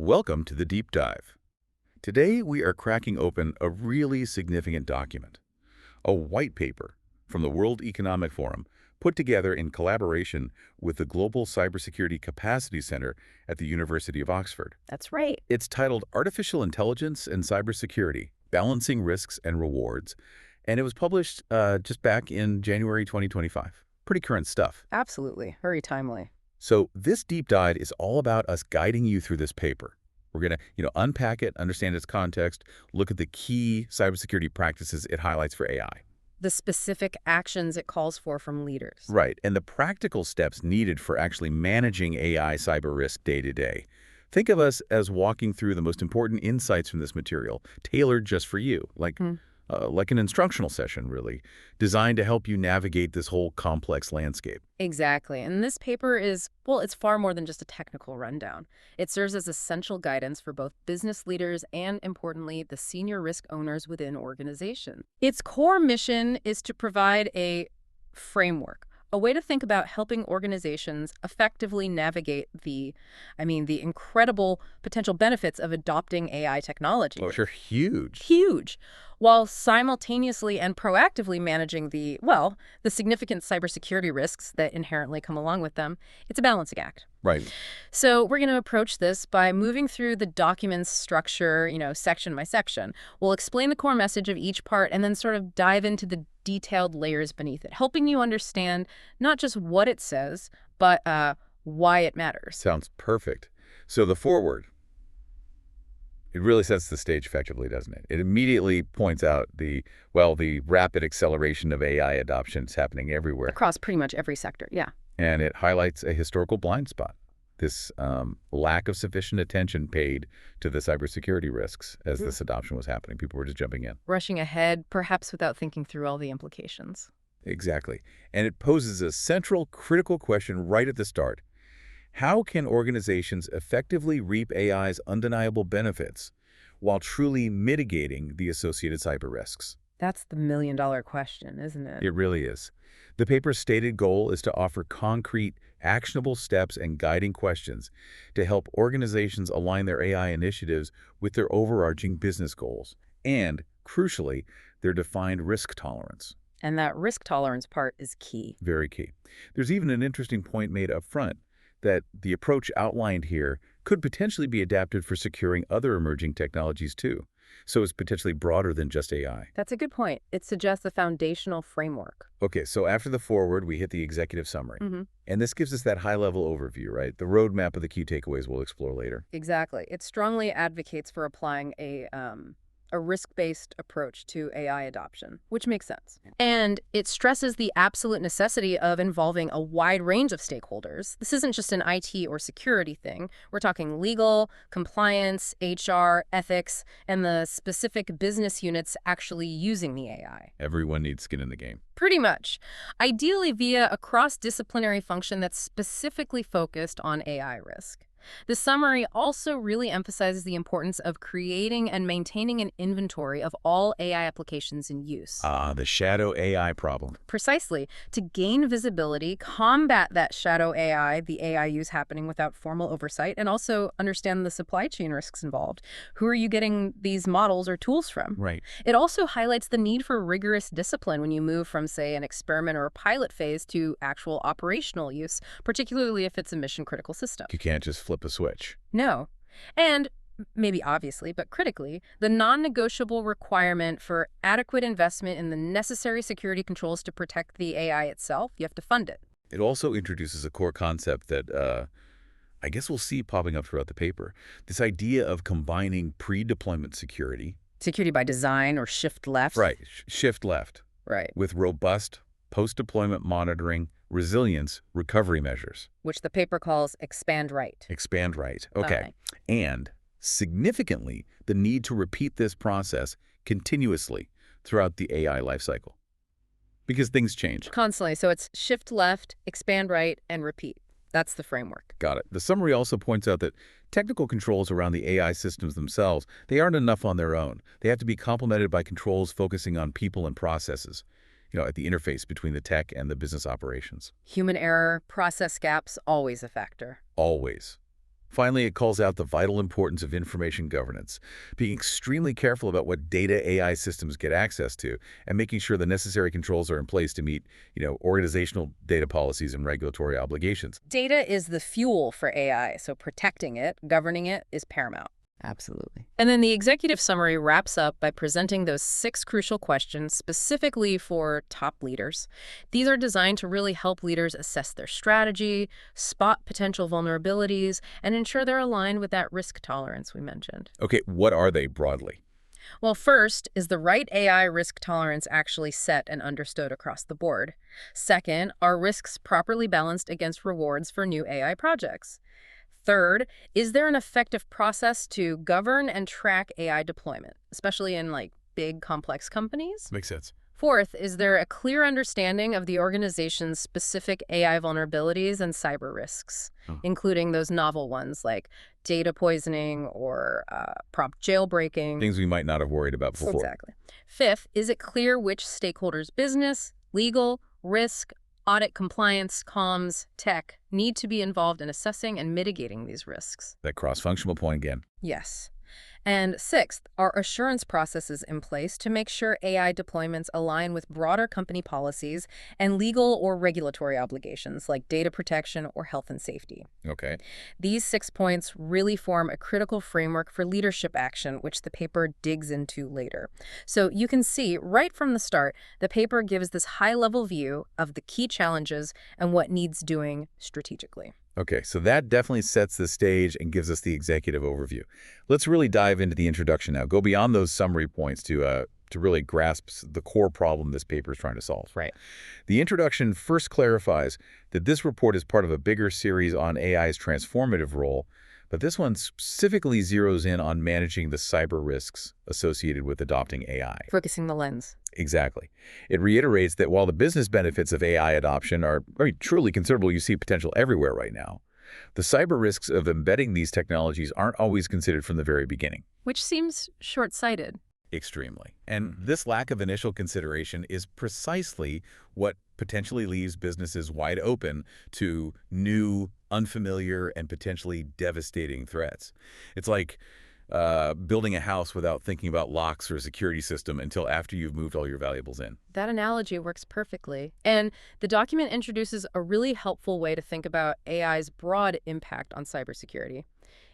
Welcome to the Deep Dive. Today we are cracking open a really significant document, a white paper from the World Economic Forum put together in collaboration with the Global Cybersecurity Capacity Center at the University of Oxford. That's right. It's titled Artificial Intelligence and Cybersecurity, Balancing Risks and Rewards, and it was published just back in January 2025. Pretty current stuff. Absolutely. Very timely. So this deep dive is all about us guiding you through this paper. We're going to, unpack it, understand its context, look at the key cybersecurity practices it highlights for AI. The specific actions it calls for from leaders. Right, and the practical steps needed for actually managing AI cyber risk day to day. Think of us as walking through the most important insights from this material, tailored just for you, like an instructional session, really, designed to help you navigate this whole complex landscape. Exactly. And this paper is, well, it's far more than just a technical rundown. It serves as essential guidance for both business leaders and, importantly, the senior risk owners within organizations. Its core mission is to provide a framework, a way to think about helping organizations effectively navigate the incredible potential benefits of adopting AI technology. Oh, sure, huge. Huge, while simultaneously and proactively managing the significant cybersecurity risks that inherently come along with them. It's a balancing act. Right. So we're going to approach this by moving through the document's structure, section by section. We'll explain the core message of each part and then sort of dive into the detailed layers beneath it, helping you understand not just what it says, but why it matters. Sounds perfect. So the foreword, it really sets the stage effectively, doesn't it? It immediately points out the rapid acceleration of AI adoption is happening everywhere. Across pretty much every sector, yeah. And it highlights a historical blind spot, this lack of sufficient attention paid to the cybersecurity risks as this adoption was happening. People were just jumping in. Rushing ahead, perhaps without thinking through all the implications. Exactly. And it poses a central critical question right at the start. How can organizations effectively reap AI's undeniable benefits while truly mitigating the associated cyber risks? That's the million-dollar question, isn't it? It really is. The paper's stated goal is to offer concrete, actionable steps and guiding questions to help organizations align their AI initiatives with their overarching business goals and, crucially, their defined risk tolerance. And that risk tolerance part is key. Very key. There's even an interesting point made up front that the approach outlined here could potentially be adapted for securing other emerging technologies too. So it's potentially broader than just AI. That's a good point. It suggests a foundational framework. Okay, so after the foreword, we hit the executive summary. And this gives us that high-level overview, right? The roadmap of the key takeaways we'll explore later. Exactly. It strongly advocates for applying a risk-based approach to AI adoption, which makes sense. And it stresses the absolute necessity of involving a wide range of stakeholders. This isn't just an IT or security thing. We're talking legal, compliance, HR, ethics, and the specific business units actually using the AI. Everyone needs skin in the game. Pretty much. Ideally via a cross-disciplinary function that's specifically focused on AI risk. The summary also really emphasizes the importance of creating and maintaining an inventory of all AI applications in use. The shadow AI problem. Precisely. To gain visibility, combat that shadow AI, the AI use happening without formal oversight, and also understand the supply chain risks involved. Who are you getting these models or tools from? Right. It also highlights the need for rigorous discipline when you move from, say, an experiment or a pilot phase to actual operational use, particularly if it's a mission-critical system. You can't just flip a switch. No. And maybe obviously, but critically, the non-negotiable requirement for adequate investment in the necessary security controls to protect the AI itself. You have to fund it. It also introduces a core concept that I guess we'll see popping up throughout the paper. This idea of combining pre-deployment security. Security by design or shift left. Right. Shift left. Right. With robust post-deployment monitoring, resilience, recovery measures. Which the paper calls expand right. Expand right. Okay. And significantly, the need to repeat this process continuously throughout the AI lifecycle. Because things change. Constantly. So it's shift left, expand right, and repeat. That's the framework. Got it. The summary also points out that technical controls around the AI systems themselves, they aren't enough on their own. They have to be complemented by controls focusing on people and processes. At the interface between the tech and the business operations. Human error, process gaps, always a factor. Always. Finally, it calls out the vital importance of information governance, being extremely careful about what data AI systems get access to, and making sure the necessary controls are in place to meet, organizational data policies and regulatory obligations. Data is the fuel for AI, so protecting it, governing it, is paramount. Absolutely. And then the executive summary wraps up by presenting those 6 crucial questions specifically for top leaders. These are designed to really help leaders assess their strategy, spot potential vulnerabilities, and ensure they're aligned with that risk tolerance we mentioned. Okay, what are they broadly? Well, first, is the right AI risk tolerance actually set and understood across the board? Second, are risks properly balanced against rewards for new AI projects? Third, is there an effective process to govern and track AI deployment, especially in big complex companies? Makes sense. Fourth, is there a clear understanding of the organization's specific AI vulnerabilities and cyber risks, Oh. including those novel ones like data poisoning or prompt jailbreaking? Things we might not have worried about before. Exactly. Fifth, is it clear which stakeholders, business, legal, risk, audit, compliance, comms, tech, need to be involved in assessing and mitigating these risks? That cross-functional point again. Yes. And sixth, are assurance processes in place to make sure AI deployments align with broader company policies and legal or regulatory obligations like data protection or health and safety? Okay. These 6 points really form a critical framework for leadership action, which the paper digs into later. So you can see right from the start, the paper gives this high-level view of the key challenges and what needs doing strategically. Okay, so that definitely sets the stage and gives us the executive overview. Let's really dive into the introduction now. Go beyond those summary points to really grasp the core problem this paper is trying to solve. Right. The introduction first clarifies that this report is part of a bigger series on AI's transformative role, but this one specifically zeroes in on managing the cyber risks associated with adopting AI. Focusing the lens. Exactly. It reiterates that while the business benefits of AI adoption are truly considerable, you see potential everywhere right now, the cyber risks of embedding these technologies aren't always considered from the very beginning. Which seems short-sighted. Extremely. And this lack of initial consideration is precisely what potentially leaves businesses wide open to new, unfamiliar, and potentially devastating threats. It's like building a house without thinking about locks or a security system until after you've moved all your valuables in. That analogy works perfectly. And the document introduces a really helpful way to think about AI's broad impact on cybersecurity.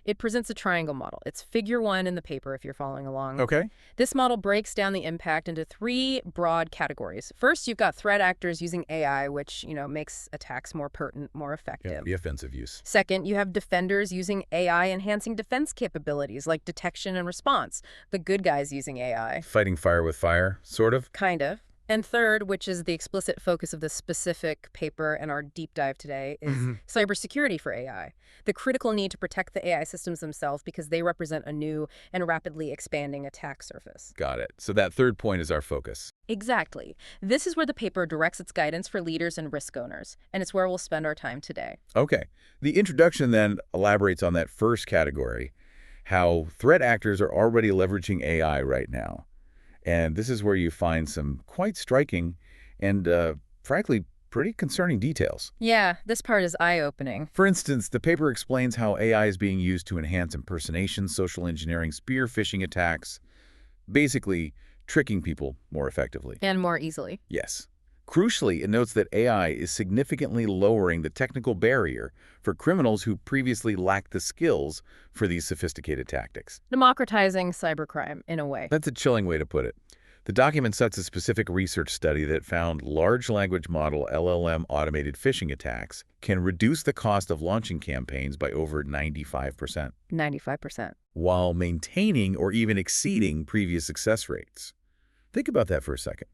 It presents a triangle model. It's figure 1 in the paper if you're following along. Okay. This model breaks down the impact into 3 broad categories. First, you've got threat actors using AI, which, makes attacks more potent, more effective. Yeah, the offensive use. Second, you have defenders using AI enhancing defense capabilities like detection and response. The good guys using AI. Fighting fire with fire, sort of. Kind of. And third, which is the explicit focus of this specific paper and our deep dive today, is cybersecurity for AI. The critical need to protect the AI systems themselves because they represent a new and rapidly expanding attack surface. Got it. So that third point is our focus. Exactly. This is where the paper directs its guidance for leaders and risk owners, and it's where we'll spend our time today. Okay. The introduction then elaborates on that first category, how threat actors are already leveraging AI right now. And this is where you find some quite striking and, frankly, pretty concerning details. Yeah, this part is eye-opening. For instance, the paper explains how AI is being used to enhance impersonation, social engineering, spear phishing attacks, basically tricking people more effectively. And more easily. Yes. Crucially, it notes that AI is significantly lowering the technical barrier for criminals who previously lacked the skills for these sophisticated tactics. Democratizing cybercrime, in a way. That's a chilling way to put it. The document cites a specific research study that found large language model LLM automated phishing attacks can reduce the cost of launching campaigns by over 95%. 95%. While maintaining or even exceeding previous success rates. Think about that for a second.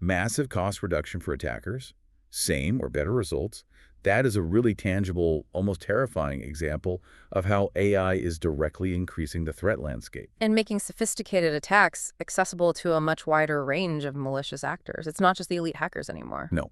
Massive cost reduction for attackers, same or better results. That is a really tangible, almost terrifying example of how AI is directly increasing the threat landscape. And making sophisticated attacks accessible to a much wider range of malicious actors. It's not just the elite hackers anymore. No.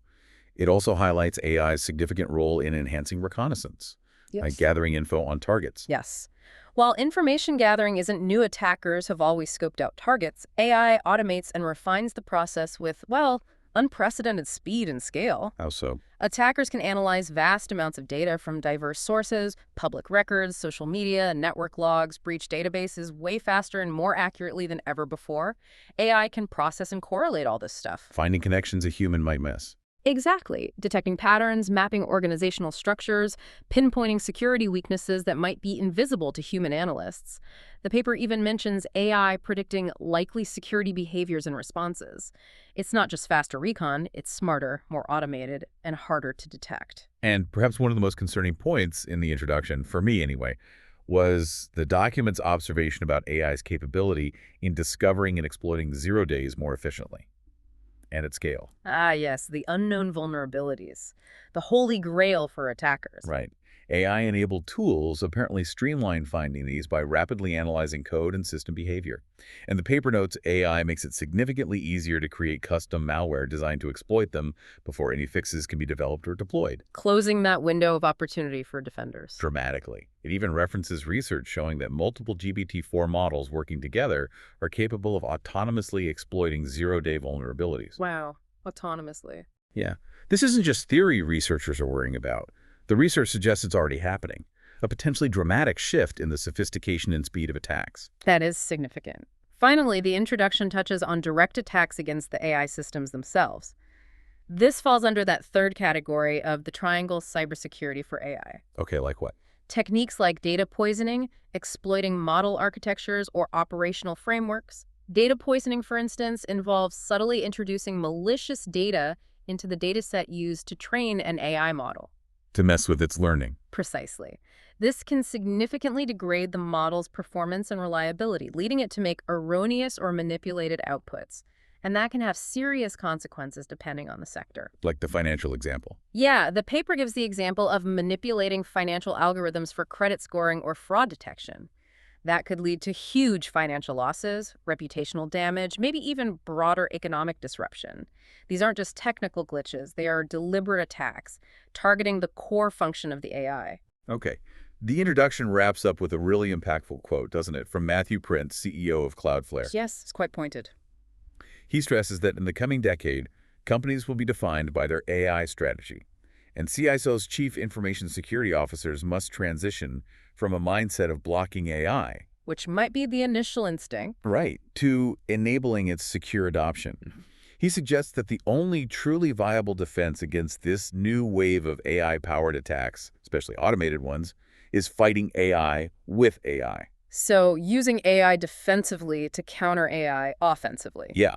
It also highlights AI's significant role in enhancing reconnaissance, like gathering info on targets. Yes. While information gathering isn't new, attackers have always scoped out targets, AI automates and refines the process with, well, unprecedented speed and scale. How so? Attackers can analyze vast amounts of data from diverse sources, public records, social media, network logs, breach databases way faster and more accurately than ever before. AI can process and correlate all this stuff. Finding connections a human might miss. Exactly. Detecting patterns, mapping organizational structures, pinpointing security weaknesses that might be invisible to human analysts. The paper even mentions AI predicting likely security behaviors and responses. It's not just faster recon, it's smarter, more automated, and harder to detect. And perhaps one of the most concerning points in the introduction, for me anyway, was the document's observation about AI's capability in discovering and exploiting zero days more efficiently and at scale. Ah, yes, the unknown vulnerabilities. The holy grail for attackers. Right. AI-enabled tools apparently streamline finding these by rapidly analyzing code and system behavior. And the paper notes AI makes it significantly easier to create custom malware designed to exploit them before any fixes can be developed or deployed. Closing that window of opportunity for defenders. Dramatically. It even references research showing that multiple GPT-4 models working together are capable of autonomously exploiting zero-day vulnerabilities. Wow, autonomously. Yeah. This isn't just theory researchers are worrying about. The research suggests it's already happening, a potentially dramatic shift in the sophistication and speed of attacks. That is significant. Finally, the introduction touches on direct attacks against the AI systems themselves. This falls under that third category of the triangle cybersecurity for AI. Okay, like what? Techniques like data poisoning, exploiting model architectures or operational frameworks. Data poisoning, for instance, involves subtly introducing malicious data into the dataset used to train an AI model. To mess with its learning. Precisely. This can significantly degrade the model's performance and reliability, leading it to make erroneous or manipulated outputs. And that can have serious consequences depending on the sector. Like the financial example. Yeah, the paper gives the example of manipulating financial algorithms for credit scoring or fraud detection. That could lead to huge financial losses, reputational damage, maybe even broader economic disruption. These aren't just technical glitches, they are deliberate attacks, targeting the core function of the AI. Okay. The introduction wraps up with a really impactful quote, doesn't it, from Matthew Prince, CEO of Cloudflare. Yes, it's quite pointed. He stresses that in the coming decade, companies will be defined by their AI strategy. And CISO's chief information security officers must transition from a mindset of blocking AI, which might be the initial instinct, right, to enabling its secure adoption. He suggests that the only truly viable defense against this new wave of AI-powered attacks, especially automated ones, is fighting AI with AI. So using AI defensively to counter AI offensively. Yeah.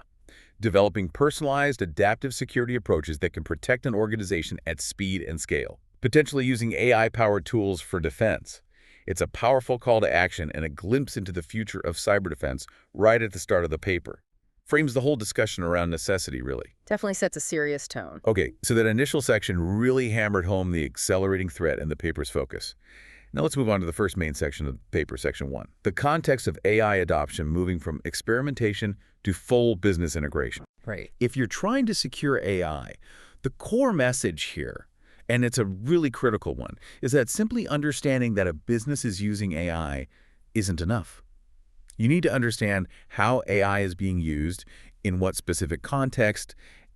Developing personalized, adaptive security approaches that can protect an organization at speed and scale. Potentially using AI-powered tools for defense. It's a powerful call to action and a glimpse into the future of cyber defense right at the start of the paper. Frames the whole discussion around necessity, really. Definitely sets a serious tone. Okay, so that initial section really hammered home the accelerating threat and the paper's focus. Now let's move on to the first main section of the paper, section 1. The context of AI adoption moving from experimentation to full business integration. Right. If you're trying to secure AI, the core message here, and it's a really critical one, is that simply understanding that a business is using AI isn't enough. You need to understand how AI is being used, in what specific context,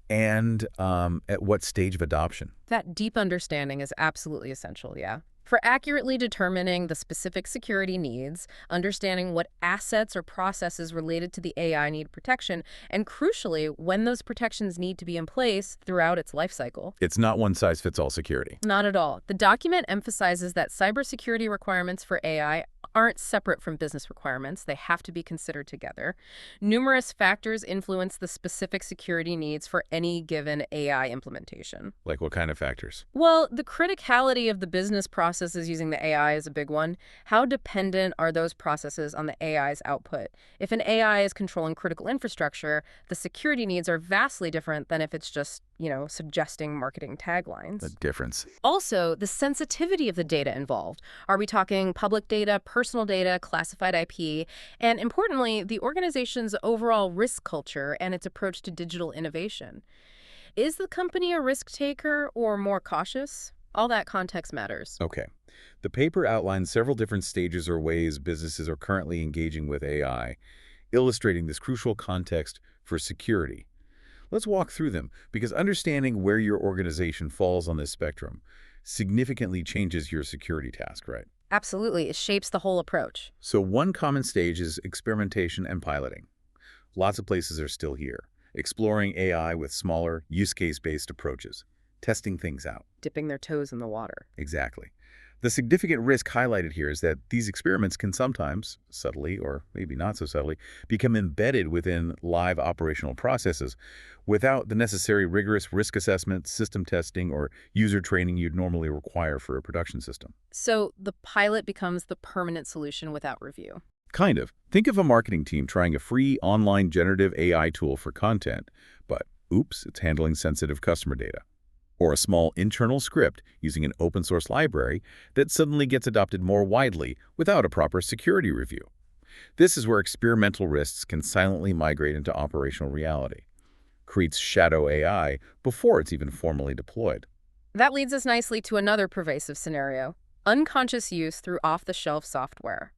and at what stage of adoption. That deep understanding is absolutely essential, yeah. For accurately determining the specific security needs, understanding what assets or processes related to the AI need protection, and crucially, when those protections need to be in place throughout its lifecycle. It's not one-size-fits-all security. Not at all. The document emphasizes that cybersecurity requirements for AI aren't separate from business requirements. They have to be considered together. Numerous factors influence the specific security needs for any given AI implementation. Like what kind of factors? Well, the criticality of the business processes using the AI is a big one. How dependent are those processes on the AI's output? If an AI is controlling critical infrastructure, the security needs are vastly different than if it's just, suggesting marketing taglines. The difference. Also, the sensitivity of the data involved. Are we talking public data, personal data, classified IP, and importantly, the organization's overall risk culture and its approach to digital innovation? Is the company a risk taker or more cautious? All that context matters. Okay. The paper outlines several different stages or ways businesses are currently engaging with AI, illustrating this crucial context for security. Let's walk through them, because understanding where your organization falls on this spectrum significantly changes your security task, right? Absolutely, it shapes the whole approach. So one common stage is experimentation and piloting. Lots of places are still here, exploring AI with smaller, use case-based approaches, testing things out. Dipping their toes in the water. Exactly. The significant risk highlighted here is that these experiments can sometimes, subtly or maybe not so subtly, become embedded within live operational processes without the necessary rigorous risk assessment, system testing, or user training you'd normally require for a production system. So the pilot becomes the permanent solution without review. Kind of. Think of a marketing team trying a free online generative AI tool for content, but oops, it's handling sensitive customer data. Or a small internal script using an open source library that suddenly gets adopted more widely without a proper security review. This is where experimental risks can silently migrate into operational reality. Creates shadow AI before it's even formally deployed. That leads us nicely to another pervasive scenario: unconscious use through off-the-shelf software.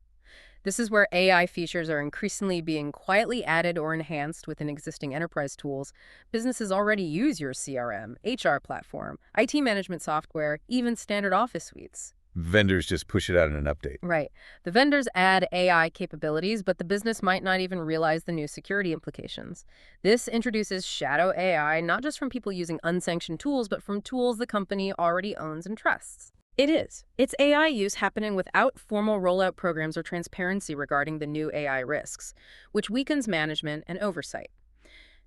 This is where AI features are increasingly being quietly added or enhanced within existing enterprise tools. Businesses already use your CRM, HR platform, IT management software, even standard Office suites. Vendors just push it out in an update. Right. The vendors add AI capabilities, but the business might not even realize the new security implications. This introduces shadow AI not just from people using unsanctioned tools, but from tools the company already owns and trusts. It is. It's AI use happening without formal rollout programs or transparency regarding the new AI risks, which weakens management and oversight.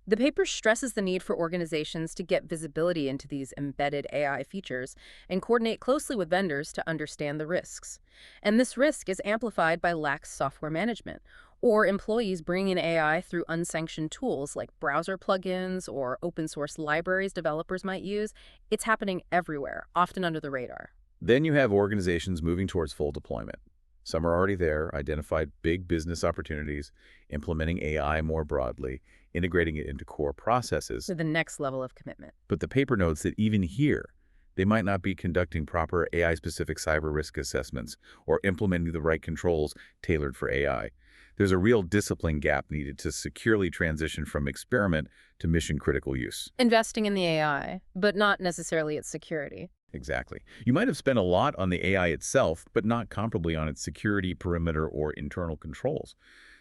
The paper stresses the need for organizations to get visibility into these embedded AI features and coordinate closely with vendors to understand the risks. And this risk is amplified by lax software management, or employees bringing in AI through unsanctioned tools like browser plugins or open source libraries developers might use. It's happening everywhere, often under the radar. Then you have organizations moving towards full deployment. Some are already there, identified big business opportunities, implementing AI more broadly, integrating it into core processes. To the next level of commitment. But the paper notes that even here, they might not be conducting proper AI-specific cyber risk assessments or implementing the right controls tailored for AI. There's a real discipline gap needed to securely transition from experiment to mission-critical use. Investing in the AI, but not necessarily its security. Exactly. You might have spent a lot on the AI itself, but not comparably on its security, perimeter, or internal controls.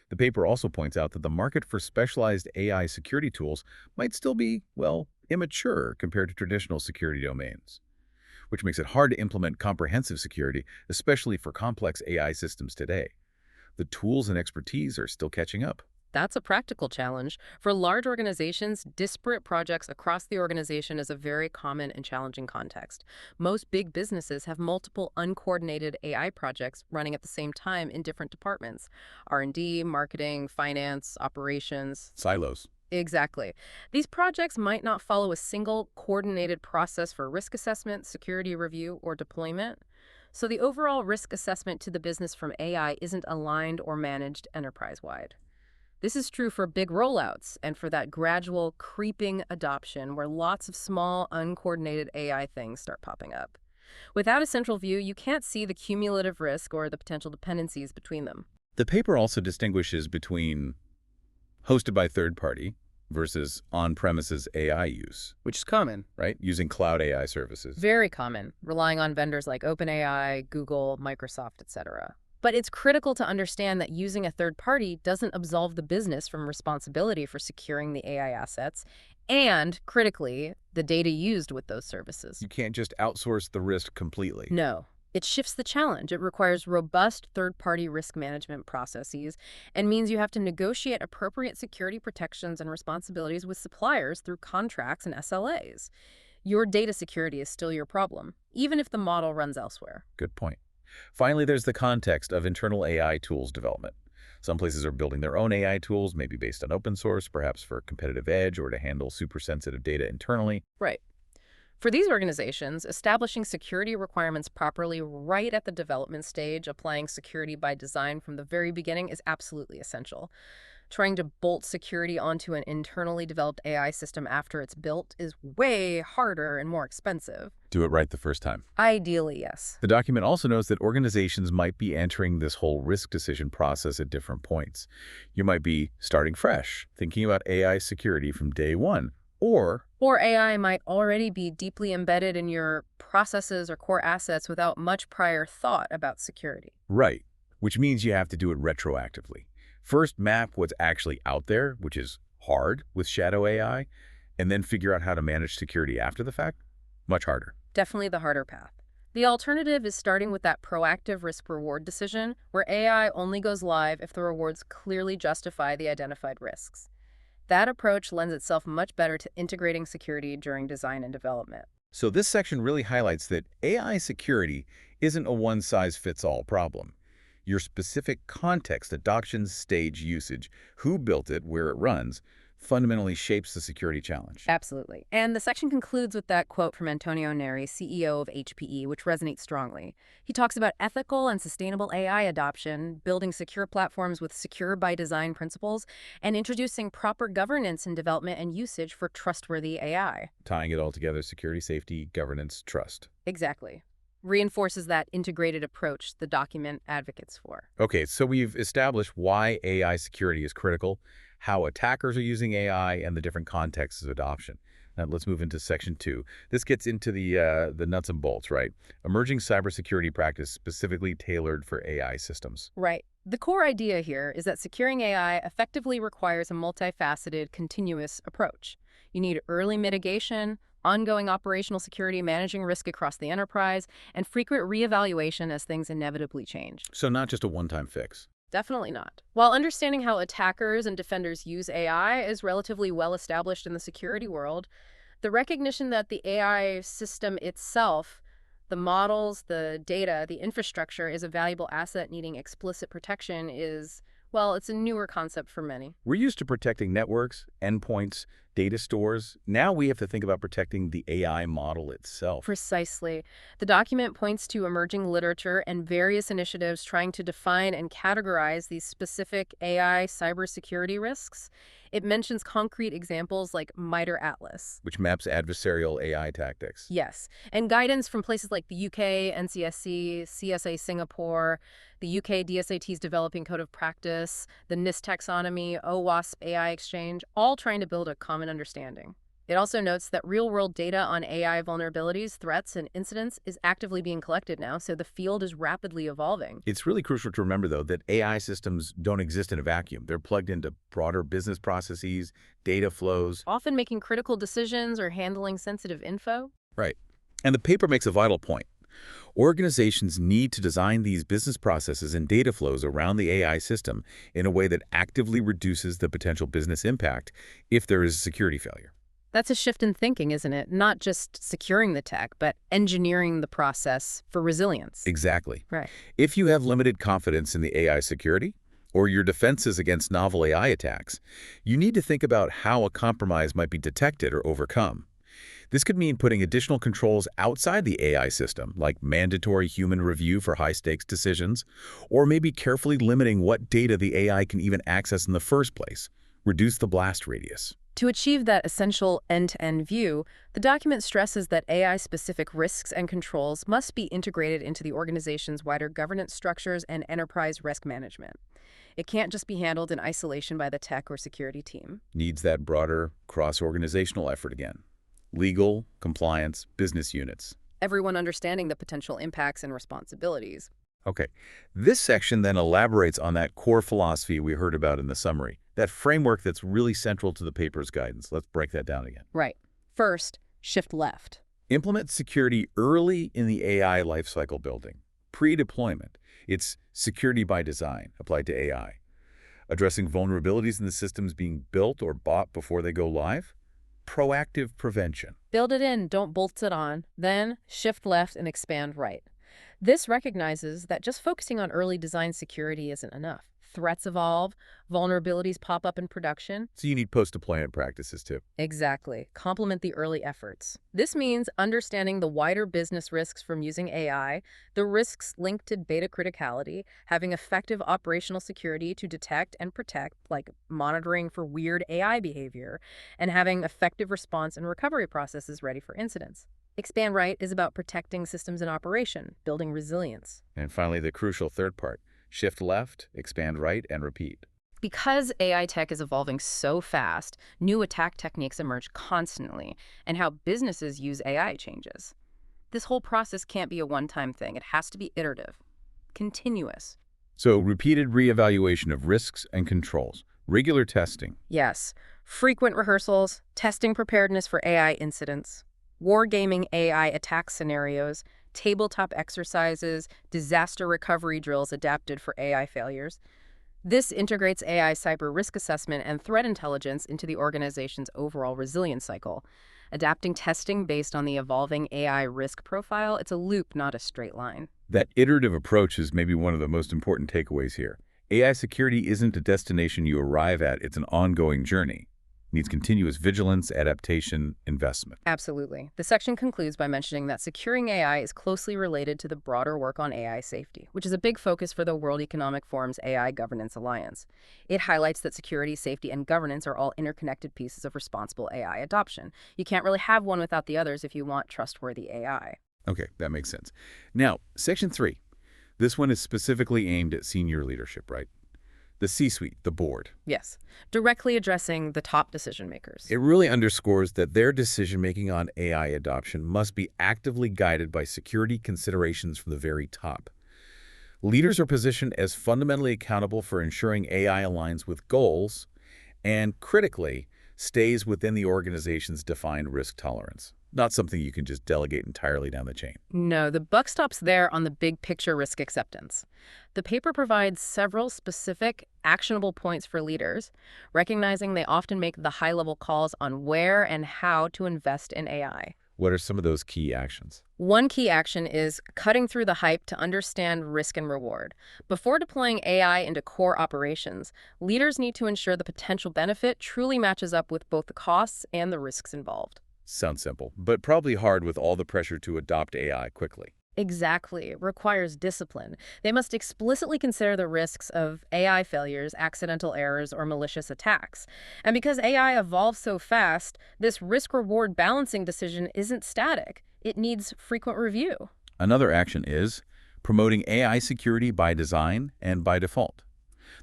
The paper also points out that the market for specialized AI security tools might still be, well, immature compared to traditional security domains, which makes it hard to implement comprehensive security, especially for complex AI systems today. The tools and expertise are still catching up. That's a practical challenge. For large organizations, disparate projects across the organization is a very common and challenging context. Most big businesses have multiple uncoordinated AI projects running at the same time in different departments: R&D, marketing, finance, operations. Silos. Exactly. These projects might not follow a single coordinated process for risk assessment, security review, or deployment. So the overall risk assessment to the business from AI isn't aligned or managed enterprise-wide. This is true for big rollouts and for that gradual, creeping adoption where lots of small, uncoordinated AI things start popping up. Without a central view, you can't see the cumulative risk or the potential dependencies between them. The paper also distinguishes between hosted by third-party versus on-premises AI use, Which is common. right? Using cloud AI services. Very common, relying on vendors like OpenAI, Google, Microsoft, etc. But it's critical to understand that using a third party doesn't absolve the business from responsibility for securing the AI assets and, critically, the data used with those services. You can't just outsource the risk completely. No. It shifts the challenge. It requires robust third-party risk management processes and means you have to negotiate appropriate security protections and responsibilities with suppliers through contracts and SLAs. Your data security is still your problem, even if the model runs elsewhere. Good point. Finally, there's the context of internal AI tools development. Some places are building their own AI tools, maybe based on open source, perhaps for competitive edge or to handle super sensitive data internally. Right. For these organizations, establishing security requirements properly right at the development stage, applying security by design from the very beginning is absolutely essential. Trying to bolt security onto an internally developed AI system after it's built is way harder and more expensive. Do it right the first time. Ideally, yes. The document also notes that organizations might be entering this whole risk decision process at different points. You might be starting fresh, thinking about AI security from day one, Or AI might already be deeply embedded in your processes or core assets without much prior thought about security. right, which means you have to do it retroactively. First, map what's actually out there, which is hard with shadow AI, and then figure out how to manage security after the fact? Much harder. Definitely the harder path. The alternative is starting with that proactive risk-reward decision, where AI only goes live if the rewards clearly justify the identified risks. That approach lends itself much better to integrating security during design and development. So this section really highlights that AI security isn't a one-size-fits-all problem. Your specific context, adoption stage, usage, who built it, where it runs, fundamentally shapes the security challenge. Absolutely. And the section concludes with that quote from Antonio Neri, CEO of HPE, which resonates strongly. He talks about ethical and sustainable AI adoption, building secure platforms with secure by design principles, and introducing proper governance in development and usage for trustworthy AI. Tying it all together, security, safety, governance, trust. Exactly. Reinforces that integrated approach the document advocates for. Okay, so we've established why AI security is critical, how attackers are using AI, and the different contexts of adoption. Now let's move into section 2. This gets into the nuts and bolts, right? Emerging cybersecurity practice specifically tailored for AI systems. Right. The core idea here is that securing AI effectively requires a multifaceted, continuous approach. You need early mitigation, ongoing operational security, managing risk across the enterprise, and frequent reevaluation as things inevitably change. So not just a one-time fix. Definitely not. While understanding how attackers and defenders use AI is relatively well established in the security world, the recognition that the AI system itself, the models, the data, the infrastructure is a valuable asset needing explicit protection is, well, it's a newer concept for many. We're used to protecting networks, endpoints, data stores. Now we have to think about protecting the AI model itself. Precisely. The document points to emerging literature and various initiatives trying to define and categorize these specific AI cybersecurity risks. It mentions concrete examples like MITRE Atlas. Which maps adversarial AI tactics. Yes, and guidance from places like the UK, NCSC, CSA Singapore, the UK DSAT's Developing Code of Practice, the NIST Taxonomy, OWASP AI Exchange, all trying to build a common understanding. It also notes that real-world data on AI vulnerabilities, threats, and incidents is actively being collected now, so the field is rapidly evolving. It's really crucial to remember, though, that AI systems don't exist in a vacuum. They're plugged into broader business processes, data flows. Often making critical decisions or handling sensitive info. Right. And the paper makes a vital point. Organizations need to design these business processes and data flows around the AI system in a way that actively reduces the potential business impact if there is a security failure. That's a shift in thinking, isn't it? Not just securing the tech, but engineering the process for resilience. Exactly. Right. If you have limited confidence in the AI security, or your defenses against novel AI attacks, you need to think about how a compromise might be detected or overcome. This could mean putting additional controls outside the AI system, like mandatory human review for high-stakes decisions, or maybe carefully limiting what data the AI can even access in the first place. Reduce the blast radius. To achieve that essential end-to-end view, the document stresses that AI-specific risks and controls must be integrated into the organization's wider governance structures and enterprise risk management. It can't just be handled in isolation by the tech or security team. Needs that broader cross-organizational effort again. Legal, compliance, business units. Everyone understanding the potential impacts and responsibilities. Okay, this section then elaborates on that core philosophy we heard about in the summary, that framework that's really central to the paper's guidance. Let's break that down again. Right. First, shift left. Implement security early in the AI lifecycle building. Pre-deployment. It's security by design applied to AI. Addressing vulnerabilities in the systems being built or bought before they go live. Proactive prevention. Build it in, don't bolt it on. Then shift left and expand right. This recognizes that just focusing on early design security isn't enough. Threats evolve, vulnerabilities pop up in production. So you need post-deployment practices too. Exactly. Complement the early efforts. This means understanding the wider business risks from using AI, the risks linked to data criticality, having effective operational security to detect and protect, like monitoring for weird AI behavior, and having effective response and recovery processes ready for incidents. Expand right is about protecting systems in operation, building resilience. And finally, the crucial third part. Shift left, expand right, and repeat. Because AI tech is evolving so fast, new attack techniques emerge constantly, and how businesses use AI changes. This whole process can't be a one-time thing. It has to be iterative, continuous. So repeated reevaluation of risks and controls, regular testing. Yes, frequent rehearsals, testing preparedness for AI incidents, wargaming AI attack scenarios, tabletop exercises, disaster recovery drills adapted for AI failures. This integrates AI cyber risk assessment and threat intelligence into the organization's overall resilience cycle. Adapting testing based on the evolving AI risk profile, it's a loop, not a straight line. That iterative approach is maybe one of the most important takeaways here. AI security isn't a destination you arrive at, it's an ongoing journey. It needs continuous vigilance, adaptation, investment. Absolutely. The section concludes by mentioning that securing AI is closely related to the broader work on AI safety, which is a big focus for the World Economic Forum's AI Governance Alliance. It highlights that security, safety, and governance are all interconnected pieces of responsible AI adoption. You can't really have one without the others if you want trustworthy AI. Okay, that makes sense. Now, Section 3. This one is specifically aimed at senior leadership, right? The C-suite, the board. Yes, directly addressing the top decision makers. It really underscores that their decision-making on AI adoption must be actively guided by security considerations from the very top. Leaders are positioned as fundamentally accountable for ensuring AI aligns with goals and, critically, stays within the organization's defined risk tolerance. Not something you can just delegate entirely down the chain. No, the buck stops there on the big picture risk acceptance. The paper provides several specific, actionable points for leaders, recognizing they often make the high-level calls on where and how to invest in AI. What are some of those key actions? One key action is cutting through the hype to understand risk and reward. Before deploying AI into core operations, leaders need to ensure the potential benefit truly matches up with both the costs and the risks involved. Sounds simple, but probably hard with all the pressure to adopt AI quickly. Exactly. It requires discipline. They must explicitly consider the risks of AI failures, accidental errors, or malicious attacks. And because AI evolves so fast, this risk-reward balancing decision isn't static. It needs frequent review. Another action is promoting AI security by design and by default.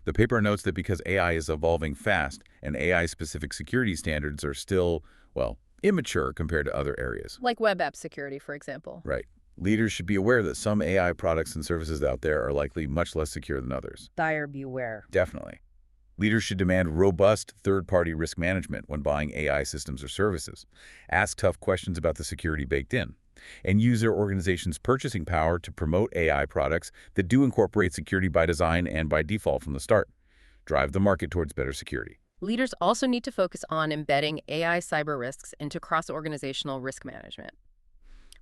The paper notes that because AI is evolving fast and AI-specific security standards are still, well, immature compared to other areas. Like web app security, for example. Right. Leaders should be aware that some AI products and services out there are likely much less secure than others. Dire beware. Definitely. Leaders should demand robust third-party risk management when buying AI systems or services. Ask tough questions about the security baked in. And use their organization's purchasing power to promote AI products that do incorporate security by design and by default from the start. Drive the market towards better security. Leaders also need to focus on embedding AI cyber risks into cross-organizational risk management.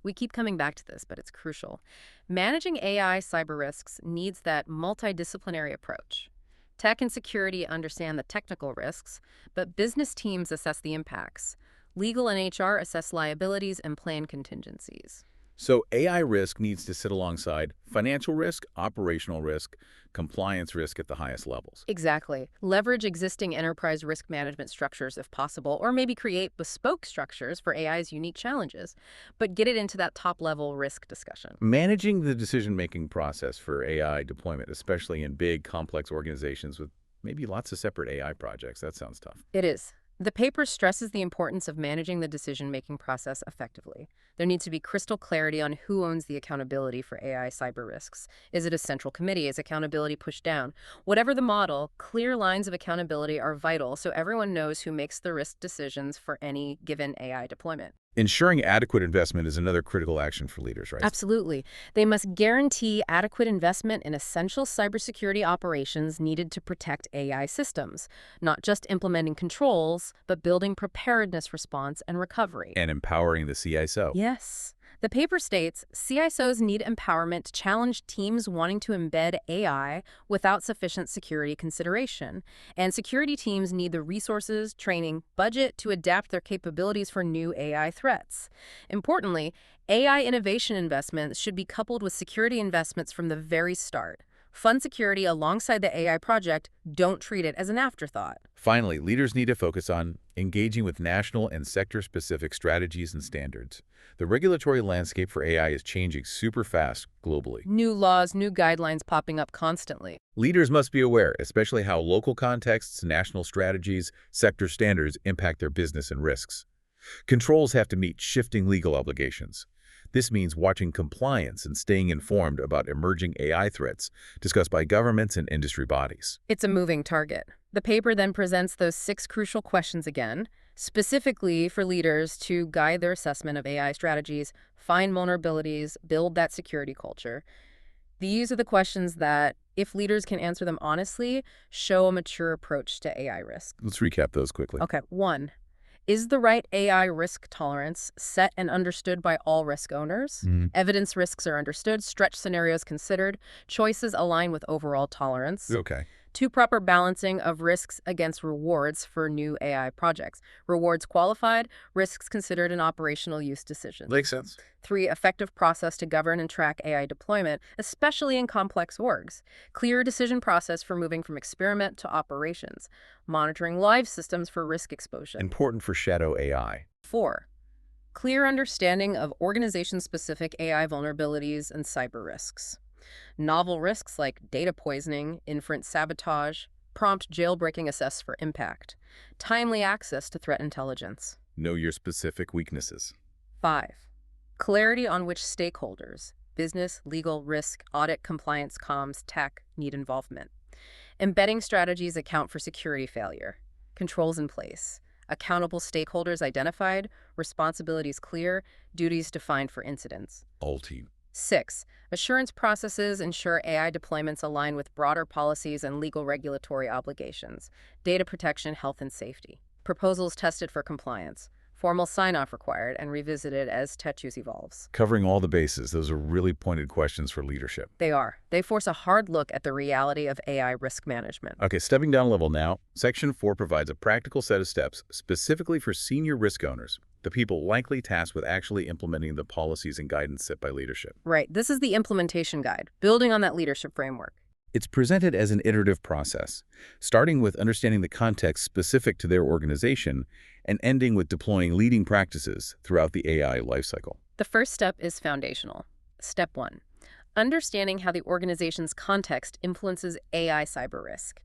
We keep coming back to this, but it's crucial. Managing AI cyber risks needs that multidisciplinary approach. Tech and security understand the technical risks, but business teams assess the impacts. Legal and HR assess liabilities and plan contingencies. So AI risk needs to sit alongside financial risk, operational risk, compliance risk at the highest levels. Exactly. Leverage existing enterprise risk management structures if possible, or maybe create bespoke structures for AI's unique challenges, but get it into that top-level risk discussion. Managing the decision-making process for AI deployment, especially in big, complex organizations with maybe lots of separate AI projects, that sounds tough. It is. The paper stresses the importance of managing the decision-making process effectively. There needs to be crystal clarity on who owns the accountability for AI cyber risks. Is it a central committee? Is accountability pushed down? Whatever the model, clear lines of accountability are vital so everyone knows who makes the risk decisions for any given AI deployment. Ensuring adequate investment is another critical action for leaders, right? Absolutely. They must guarantee adequate investment in essential cybersecurity operations needed to protect AI systems, not just implementing controls, but building preparedness response and recovery. And empowering the CISO. Yes. The paper states CISOs need empowerment to challenge teams wanting to embed AI without sufficient security consideration, and security teams need the resources, training, budget to adapt their capabilities for new AI threats. Importantly, AI innovation investments should be coupled with security investments from the very start. Fund security alongside the AI project, don't treat it as an afterthought. Finally, leaders need to focus on Engaging with national and sector-specific strategies and standards. The regulatory landscape for AI is changing super fast globally. New laws, new guidelines popping up constantly. Leaders must be aware, especially how local contexts, national strategies, sector standards impact their business and risks. Controls have to meet shifting legal obligations. This means watching compliance and staying informed about emerging AI threats discussed by governments and industry bodies. It's a moving target. The paper then presents those 6 crucial questions again, specifically for leaders to guide their assessment of AI strategies, find vulnerabilities, build that security culture. These are the questions that, if leaders can answer them honestly, show a mature approach to AI risk. Let's recap those quickly. Okay, 1. Is the right AI risk tolerance set and understood by all risk owners? Evidence risks are understood, stretch scenarios considered, choices align with overall tolerance. Okay. 2, proper balancing of risks against rewards for new AI projects. Rewards qualified, risks considered in operational use decisions. Makes sense. 3, effective process to govern and track AI deployment, especially in complex orgs. Clear decision process for moving from experiment to operations. Monitoring live systems for risk exposure. Important for shadow AI. 4, clear understanding of organization-specific AI vulnerabilities and cyber risks. Novel risks like data poisoning, inference sabotage, prompt jailbreaking assessed for impact. Timely access to threat intelligence. Know your specific weaknesses. 5, clarity on which stakeholders, business, legal, risk, audit, compliance, comms, tech, need involvement. Embedding strategies account for security failure. Controls in place. Accountable stakeholders identified, responsibilities clear, duties defined for incidents. All team. 6, assurance processes ensure AI deployments align with broader policies and legal regulatory obligations. Data protection, health, and safety. Proposals tested for compliance. Formal sign-off required and revisited as tech use evolves. Covering all the bases, those are really pointed questions for leadership. They are. They force a hard look at the reality of AI risk management. Okay, stepping down a level now, Section 4 provides a practical set of steps specifically for senior risk owners, the people likely tasked with actually implementing the policies and guidance set by leadership. Right. This is the implementation guide, building on that leadership framework. It's presented as an iterative process, starting with understanding the context specific to their organization and ending with deploying leading practices throughout the AI lifecycle. The first step is foundational. Step 1, understanding how the organization's context influences AI cyber risk.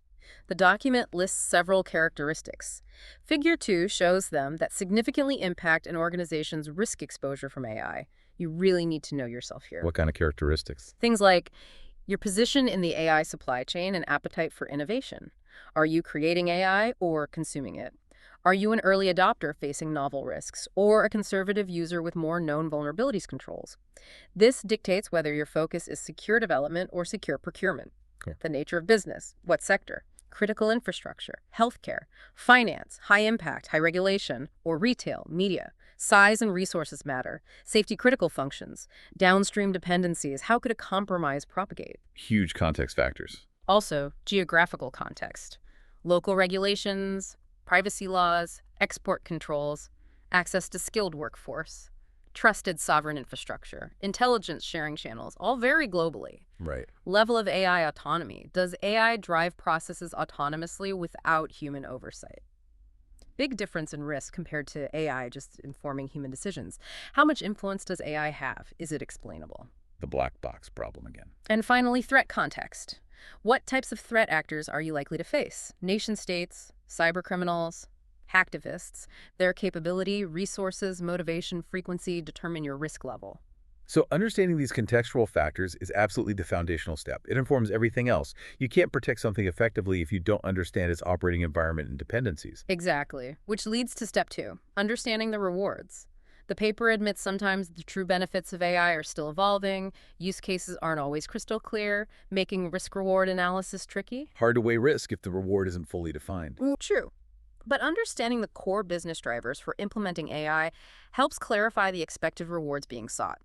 The document lists several characteristics. Figure 2 shows them that significantly impact an organization's risk exposure from AI. You really need to know yourself here. What kind of characteristics? Things like your position in the AI supply chain and appetite for innovation. Are you creating AI or consuming it? Are you an early adopter facing novel risks, or a conservative user with more known vulnerabilities controls? This dictates whether your focus is secure development or secure procurement. Cool. The nature of business, what sector? Critical infrastructure, healthcare, finance, high impact, high regulation, or retail, media. Size and resources matter. Safety critical functions. Downstream dependencies. How could a compromise propagate? Huge context factors. Also, geographical context. Local regulations, privacy laws, export controls, access to skilled workforce, trusted sovereign infrastructure, intelligence sharing channels, all vary globally. Right. Level of AI autonomy. Does AI drive processes autonomously without human oversight? Big difference in risk compared to AI just informing human decisions. How much influence does AI have? Is it explainable? The black box problem again. And finally, threat context. What types of threat actors are you likely to face? Nation states, cyber criminals, hacktivists. Their capability, resources, motivation, frequency determine your risk level. So understanding these contextual factors is absolutely the foundational step. It informs everything else. You can't protect something effectively if you don't understand its operating environment and dependencies. Exactly, which leads to step 2, understanding the rewards. The paper admits sometimes the true benefits of AI are still evolving, use cases aren't always crystal clear, making risk-reward analysis tricky. Hard to weigh risk if the reward isn't fully defined. True. But understanding the core business drivers for implementing AI helps clarify the expected rewards being sought.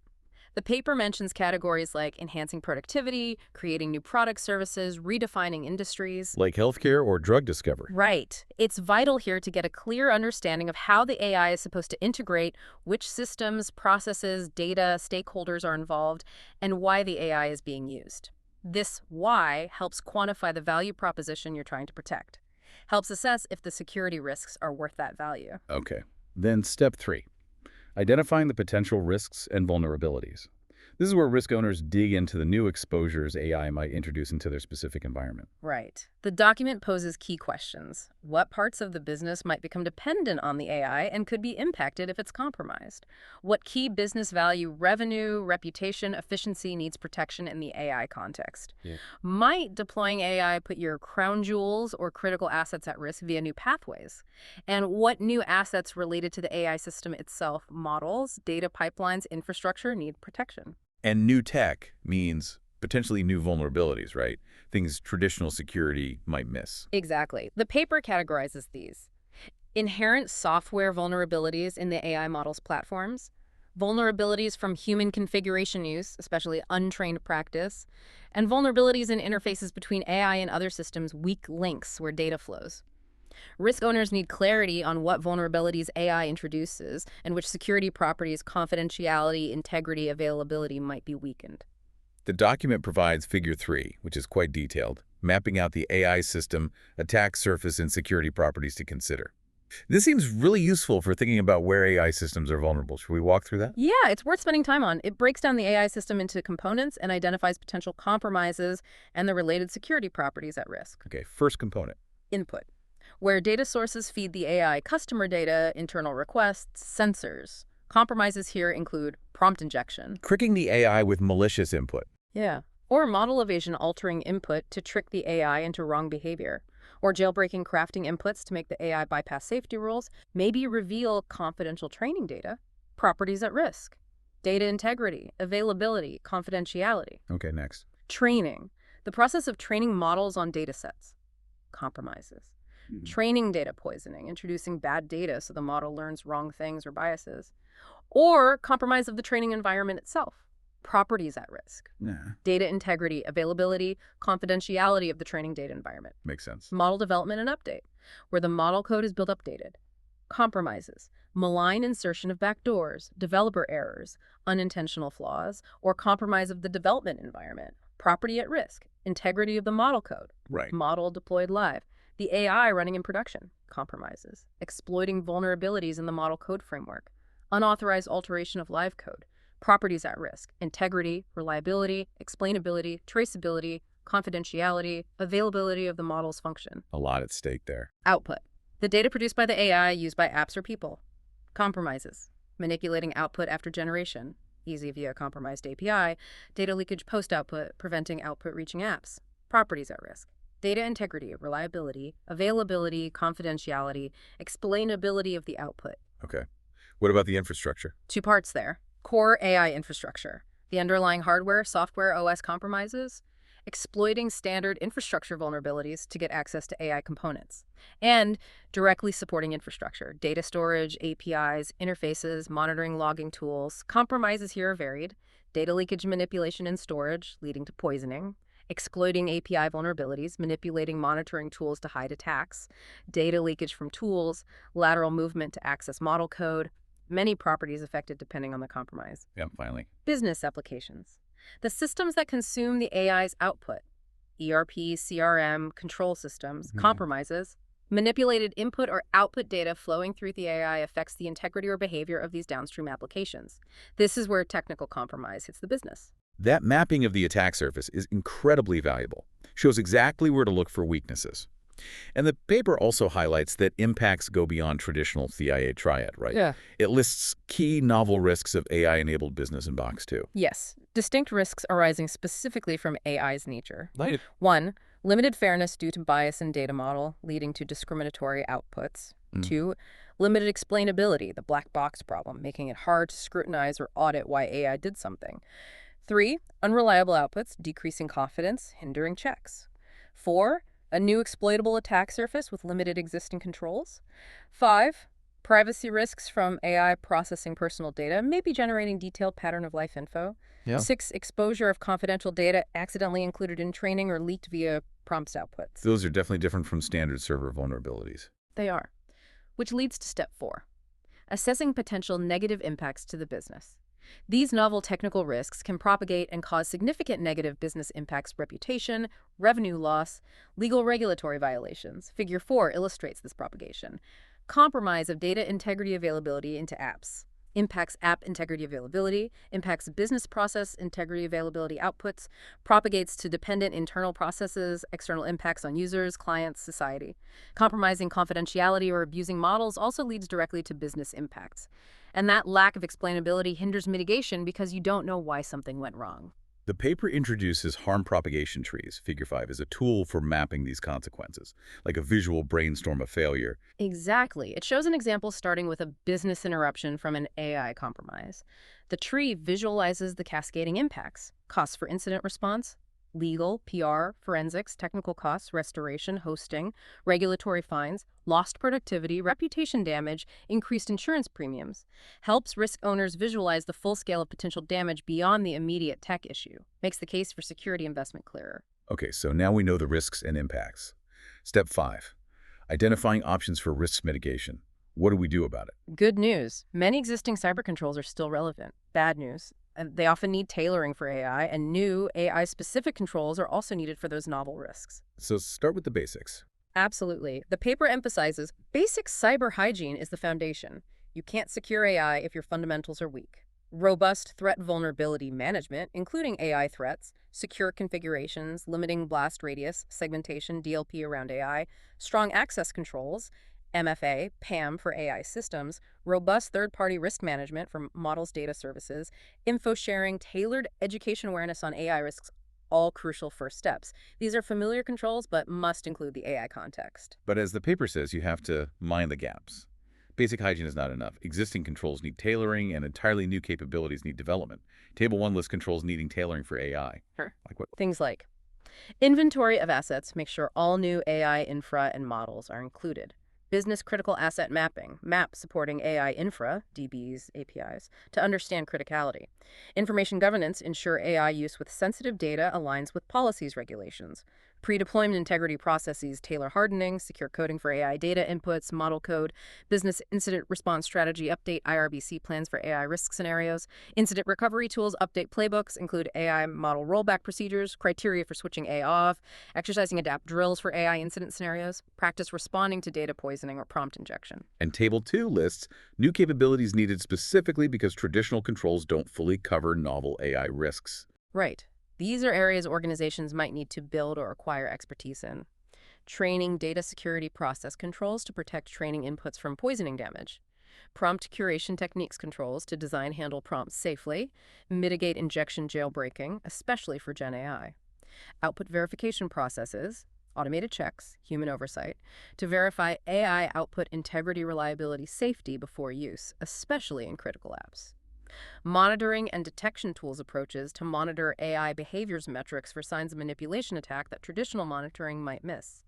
The paper mentions categories like enhancing productivity, creating new product services, redefining industries. Like healthcare or drug discovery. Right. It's vital here to get a clear understanding of how the AI is supposed to integrate, which systems, processes, data, stakeholders are involved, and why the AI is being used. This why helps quantify the value proposition you're trying to protect. Helps assess if the security risks are worth that value. Okay. Then step 3, identifying the potential risks and vulnerabilities. This is where risk owners dig into the new exposures AI might introduce into their specific environment. Right. The document poses key questions. What parts of the business might become dependent on the AI and could be impacted if it's compromised? What key business value, revenue, reputation, efficiency needs protection in the AI context? Yeah. Might deploying AI put your crown jewels or critical assets at risk via new pathways? And what new assets related to the AI system itself, models, data pipelines, infrastructure need protection? And new tech means potentially new vulnerabilities, right? Things traditional security might miss. Exactly. The paper categorizes these: inherent software vulnerabilities in the AI models platforms, vulnerabilities from human configuration use, especially untrained practice, and vulnerabilities in interfaces between AI and other systems, weak links where data flows. Risk owners need clarity on what vulnerabilities AI introduces and which security properties, confidentiality, integrity, availability might be weakened. The document provides figure 3, which is quite detailed, mapping out the AI system, attack surface, and security properties to consider. This seems really useful for thinking about where AI systems are vulnerable. Should we walk through that? Yeah, it's worth spending time on. It breaks down the AI system into components and identifies potential compromises and the related security properties at risk. Okay, first component. Input, where data sources feed the AI customer data, internal requests, sensors. Compromises here include prompt injection. Tricking the AI with malicious input. Yeah. Or model evasion, altering input to trick the AI into wrong behavior. Or jailbreaking, crafting inputs to make the AI bypass safety rules. Maybe reveal confidential training data. Properties at risk. Data integrity, availability, confidentiality. Okay, next. Training, the process of training models on data sets. Compromises. Training data poisoning, introducing bad data so the model learns wrong things or biases. Or compromise of the training environment itself. Properties at risk. Nah, Data integrity, availability, confidentiality of the training data environment. makes sense. Model development and update, where the model code is built updated. Compromises, malign insertion of backdoors, developer errors, unintentional flaws, or compromise of the development environment. Property at risk, integrity of the model code, Right. model deployed live, the AI running in production. Compromises, exploiting vulnerabilities in the model code framework, unauthorized alteration of live code. Properties at risk, integrity, reliability, explainability, traceability, confidentiality, availability of the model's function. A lot at stake there. Output, the data produced by the AI used by apps or people. Compromises, manipulating output after generation, easy via compromised API, data leakage post-output, preventing output reaching apps. Properties at risk, data integrity, reliability, availability, confidentiality, explainability of the output. Okay. What about the infrastructure? 2 parts there. Core AI infrastructure, the underlying hardware, software, OS compromises, exploiting standard infrastructure vulnerabilities to get access to AI components, and directly supporting infrastructure, data storage, APIs, interfaces, monitoring, logging tools. Compromises here are varied: data leakage, manipulation, and storage, leading to poisoning; exploiting API vulnerabilities, manipulating monitoring tools to hide attacks; data leakage from tools, lateral movement to access model code. Many properties affected depending on the compromise. Yeah, finally. Business applications, the systems that consume the AI's output, ERP, CRM, control systems. Compromises, manipulated input or output data flowing through the AI affects the integrity or behavior of these downstream applications. This is where technical compromise hits the business. That mapping of the attack surface is incredibly valuable. Shows exactly where to look for weaknesses. And the paper also highlights that impacts go beyond traditional CIA triad, right? Yeah. It lists key novel risks of AI-enabled business in box 2. Yes, distinct risks arising specifically from AI's nature. Right. 1. Limited fairness due to bias in data model, leading to discriminatory outputs. 2. Limited explainability, the black box problem, making it hard to scrutinize or audit why AI did something. 3. Unreliable outputs, decreasing confidence, hindering checks. 4. A new exploitable attack surface with limited existing controls. 5. Privacy risks from AI processing personal data, maybe generating detailed pattern of life info. Yeah. 6. Exposure of confidential data accidentally included in training or leaked via prompts outputs. Those are definitely different from standard server vulnerabilities. They are. Which leads to step 4. Assessing potential negative impacts to the business. These novel technical risks can propagate and cause significant negative business impacts, reputation, revenue loss, legal regulatory violations. Figure 4 illustrates this propagation. Compromise of data integrity availability into apps. Impacts app integrity availability, impacts business process integrity availability outputs, propagates to dependent internal processes, external impacts on users, clients, society. Compromising confidentiality or abusing models also leads directly to business impacts. And that lack of explainability hinders mitigation because you don't know why something went wrong. The paper introduces harm propagation trees, figure 5, as a tool for mapping these consequences, like a visual brainstorm of failure. Exactly. It shows an example starting with a business interruption from an AI compromise. The tree visualizes the cascading impacts: costs for incident response, legal, PR, forensics, technical costs, restoration, hosting, regulatory fines, lost productivity, reputation damage, increased insurance premiums. Helps risk owners visualize the full scale of potential damage beyond the immediate tech issue. Makes the case for security investment clearer. Okay, so now we know the risks and impacts. Step 5, identifying options for risk mitigation. What do we do about it? Good news. Many existing cyber controls are still relevant. Bad news. And they often need tailoring for AI, and new AI-specific controls are also needed for those novel risks. So start with the basics. Absolutely. The paper emphasizes basic cyber hygiene is the foundation. You can't secure AI if your fundamentals are weak. Robust threat vulnerability management, including AI threats, secure configurations, limiting blast radius, segmentation, DLP around AI, strong access controls, MFA, PAM for AI systems, robust third-party risk management for models data services, info sharing, tailored education awareness on AI risks, all crucial first steps. These are familiar controls, but must include the AI context. But as the paper says, you have to mind the gaps. Basic hygiene is not enough. Existing controls need tailoring, and entirely new capabilities need development. Table 1 lists controls needing tailoring for AI. Sure. Like what? Things like inventory of assets, make sure all new AI infra and models are included. Business critical asset mapping, map supporting AI infra, DBs, APIs, to understand criticality. Information governance, ensure AI use with sensitive data aligns with policies regulations. Pre-deployment integrity processes, tailor hardening, secure coding for AI data inputs, model code, business incident response strategy, update IRBC plans for AI risk scenarios, incident recovery tools, update playbooks, include AI model rollback procedures, criteria for switching AI off, exercising adapt drills for AI incident scenarios, practice responding to data poisoning or prompt injection. And Table 2 lists new capabilities needed specifically because traditional controls don't fully cover novel AI risks. Right. These are areas organizations might need to build or acquire expertise in. Training data security process controls to protect training inputs from poisoning damage. Prompt curation techniques controls to design handle prompts safely. Mitigate injection jailbreaking, especially for Gen AI. Output verification processes, automated checks, human oversight, to verify AI output integrity, reliability, safety before use, especially in critical apps. Monitoring and detection tools approaches to monitor AI behaviors metrics for signs of manipulation attack that traditional monitoring might miss.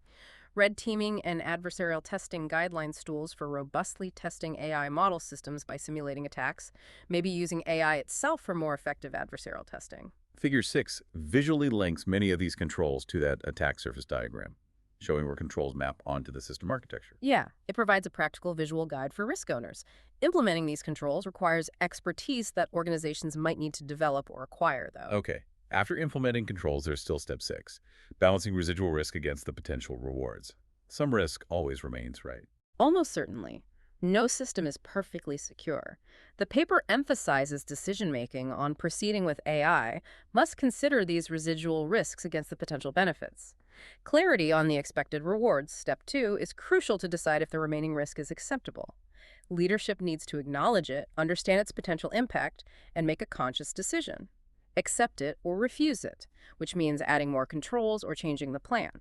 Red teaming and adversarial testing guidelines tools for robustly testing AI model systems by simulating attacks, maybe using AI itself for more effective adversarial testing. Figure 6 visually links many of these controls to that attack surface diagram, showing where controls map onto the system architecture. Yeah, it provides a practical visual guide for risk owners. Implementing these controls requires expertise that organizations might need to develop or acquire, though. Okay. After implementing controls, there's still step 6, balancing residual risk against the potential rewards. Some risk always remains, right? Almost certainly. No system is perfectly secure. The paper emphasizes decision-making on proceeding with AI must consider these residual risks against the potential benefits. Clarity on the expected rewards, step 2, is crucial to decide if the remaining risk is acceptable. Leadership needs to acknowledge it, understand its potential impact, and make a conscious decision. Accept it or refuse it, which means adding more controls or changing the plan.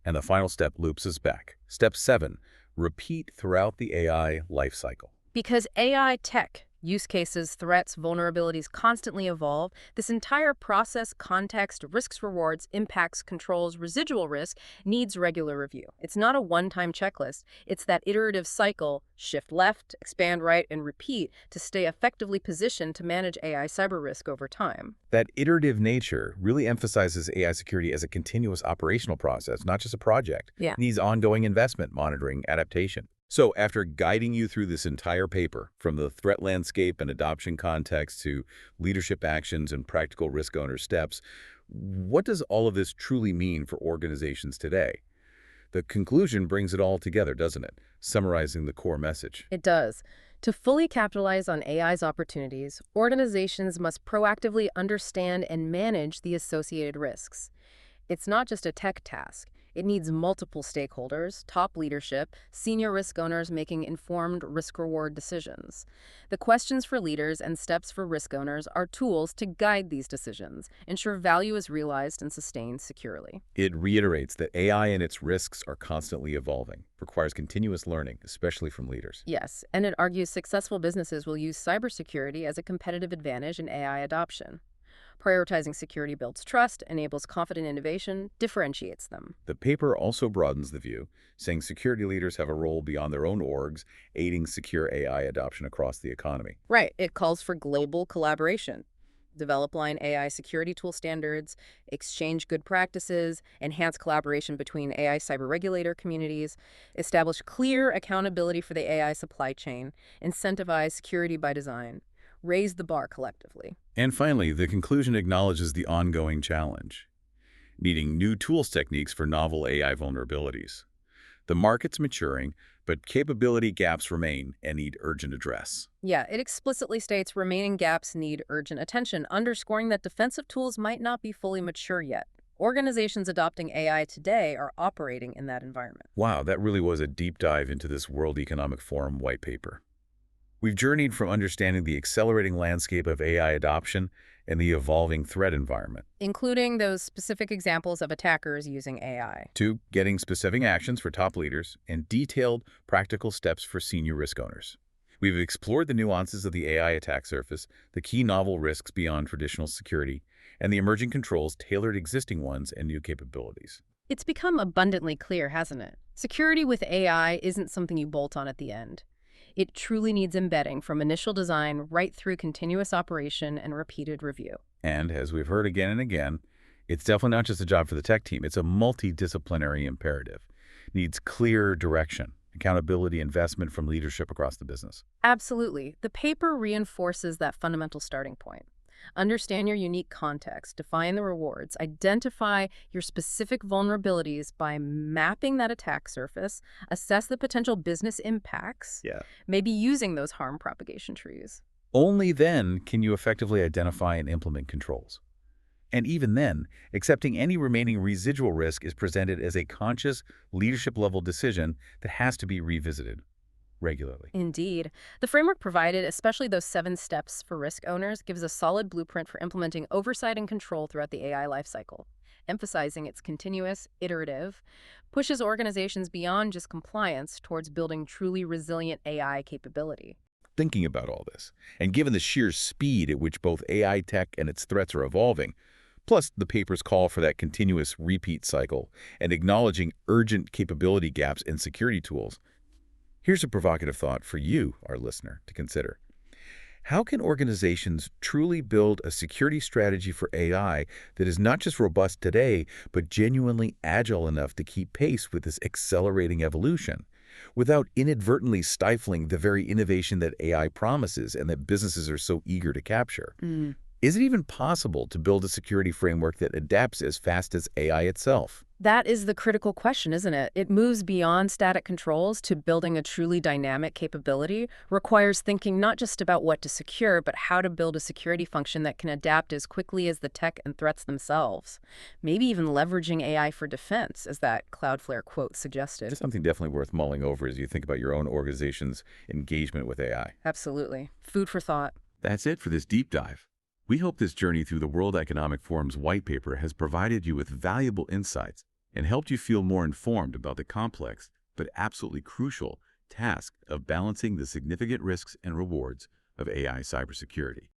And the final step loops us back. Step 7, repeat throughout the AI lifecycle. Because AI tech, use cases, threats, vulnerabilities constantly evolve, this entire process, context, risks, rewards, impacts, controls, residual risk needs regular review. It's not a one-time checklist. It's that iterative cycle, shift left, expand right, and repeat to stay effectively positioned to manage AI cyber risk over time. That iterative nature really emphasizes AI security as a continuous operational process, not just a project. Yeah. It needs ongoing investment, monitoring, adaptation. So after guiding you through this entire paper, from the threat landscape and adoption context to leadership actions and practical risk owner steps, what does all of this truly mean for organizations today? The conclusion brings it all together, doesn't it? Summarizing the core message. It does. To fully capitalize on AI's opportunities, organizations must proactively understand and manage the associated risks. It's not just a tech task. It needs multiple stakeholders, top leadership, senior risk owners making informed risk-reward decisions. The questions for leaders and steps for risk owners are tools to guide these decisions, ensure value is realized and sustained securely. It reiterates that AI and its risks are constantly evolving, requires continuous learning, especially from leaders. Yes, and it argues successful businesses will use cybersecurity as a competitive advantage in AI adoption. Prioritizing security builds trust, enables confident innovation, differentiates them. The paper also broadens the view, saying security leaders have a role beyond their own orgs, aiding secure AI adoption across the economy. Right, it calls for global collaboration. Develop line AI security tool standards, exchange good practices, enhance collaboration between AI cyber regulator communities, establish clear accountability for the AI supply chain, incentivize security by design, raise the bar collectively. And finally, the conclusion acknowledges the ongoing challenge, needing new tools techniques for novel AI vulnerabilities. The market's maturing, but capability gaps remain and need urgent address. Yeah, it explicitly states remaining gaps need urgent attention, underscoring that defensive tools might not be fully mature yet. Organizations adopting AI today are operating in that environment. Wow, that really was a deep dive into this World Economic Forum white paper. We've journeyed from understanding the accelerating landscape of AI adoption and the evolving threat environment Including those specific examples of attackers using AI. to getting specific actions for top leaders and detailed, practical steps for senior risk owners. We've explored the nuances of the AI attack surface, the key novel risks beyond traditional security, and the emerging controls tailored existing ones and new capabilities. It's become abundantly clear, hasn't it? Security with AI isn't something you bolt on at the end. It truly needs embedding from initial design right through continuous operation and repeated review. And as we've heard again and again, it's definitely not just a job for the tech team. It's a multidisciplinary imperative. It needs clear direction, accountability, investment from leadership across the business. Absolutely. The paper reinforces that fundamental starting point. Understand your unique context, define the rewards, identify your specific vulnerabilities by mapping that attack surface, assess the potential business impacts, Yeah. maybe using those harm propagation trees. Only then can you effectively identify and implement controls. And even then, accepting any remaining residual risk is presented as a conscious, leadership-level decision that has to be revisited regularly. Indeed. The framework provided, especially those 7 steps for risk owners, gives a solid blueprint for implementing oversight and control throughout the AI lifecycle. Emphasizing its continuous, iterative, pushes organizations beyond just compliance towards building truly resilient AI capability. Thinking about all this, and given the sheer speed at which both AI tech and its threats are evolving, plus the paper's call for that continuous repeat cycle and acknowledging urgent capability gaps in security tools, here's a provocative thought for you, our listener, to consider. How can organizations truly build a security strategy for AI that is not just robust today, but genuinely agile enough to keep pace with this accelerating evolution, without inadvertently stifling the very innovation that AI promises and that businesses are so eager to capture? Is it even possible to build a security framework that adapts as fast as AI itself? That is the critical question, isn't it? It moves beyond static controls to building a truly dynamic capability, requires thinking not just about what to secure, but how to build a security function that can adapt as quickly as the tech and threats themselves. Maybe even leveraging AI for defense, as that Cloudflare quote suggested. It's something definitely worth mulling over as you think about your own organization's engagement with AI. Absolutely. Food for thought. That's it for this deep dive. We hope this journey through the World Economic Forum's white paper has provided you with valuable insights and helped you feel more informed about the complex but absolutely crucial task of balancing the significant risks and rewards of AI cybersecurity.